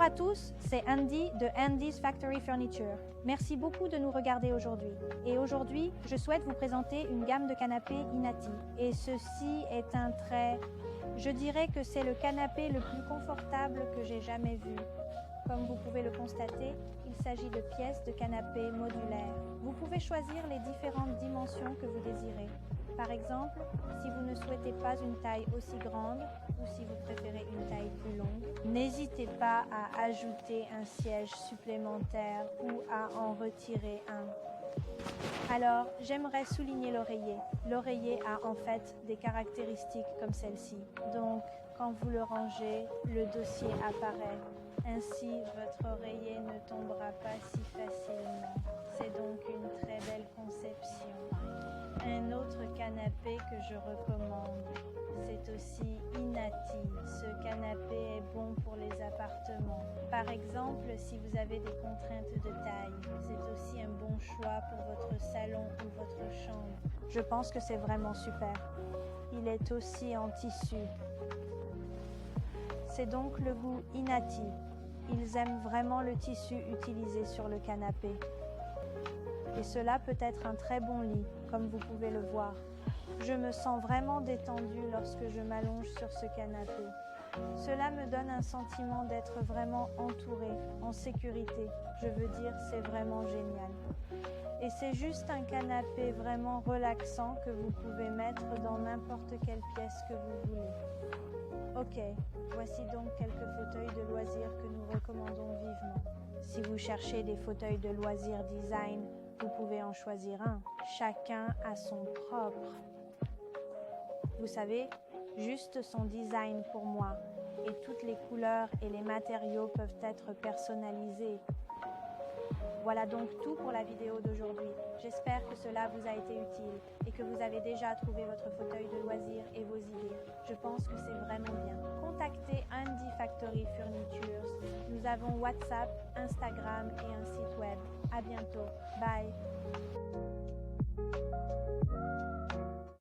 à tous, c'est Andy de Andy's Factory Furniture. Merci beaucoup de nous regarder aujourd'hui. Et aujourd'hui, je souhaite vous présenter une gamme de canapés Inati. Et ceci est un très... Je dirais que c'est le canapé le plus confortable que j'ai jamais vu. Comme vous pouvez le constater, il s'agit de pièces de canapé modulaires. Vous pouvez choisir les différentes dimensions que vous désirez. Par exemple, si vous ne souhaitez pas une taille aussi grande ou si vous préférez une taille plus longue, n'hésitez pas à ajouter un siège supplémentaire ou à en retirer un. Alors, j'aimerais souligner l'oreiller. L'oreiller a en fait des caractéristiques comme celle-ci. Donc, quand vous le rangez, le dossier apparaît. Ainsi, votre oreiller ne tombera pas si facilement. C'est donc une très belle conception. Un autre canapé que je recommande, c'est aussi Inati. Ce canapé est bon pour les appartements. Par exemple, si vous avez des contraintes de taille, c'est aussi un bon choix pour votre salon ou votre chambre. Je pense que c'est vraiment super. Il est aussi en tissu. C'est donc le goût Inati. Ils aiment vraiment le tissu utilisé sur le canapé. Et cela peut être un très bon lit, comme vous pouvez le voir. Je me sens vraiment détendue lorsque je m'allonge sur ce canapé. Cela me donne un sentiment d'être vraiment entourée, en sécurité. Je veux dire, c'est vraiment génial. Et c'est juste un canapé vraiment relaxant que vous pouvez mettre dans n'importe quelle pièce que vous voulez. Ok, voici donc quelques fauteuils de loisirs que nous recommandons vivement. Si vous cherchez des fauteuils de loisirs design, vous pouvez en choisir un. Chacun a son propre. Vous savez, juste son design pour moi. Et toutes les couleurs et les matériaux peuvent être personnalisés. Voilà donc tout pour la vidéo d'aujourd'hui. J'espère que cela vous a été utile et que vous avez déjà trouvé votre fauteuil de loisirs et vos idées. Je pense que c'est vraiment bien. Contactez Andy Factory Furnitures. Nous avons WhatsApp, Instagram et un site web. À bientôt. Bye.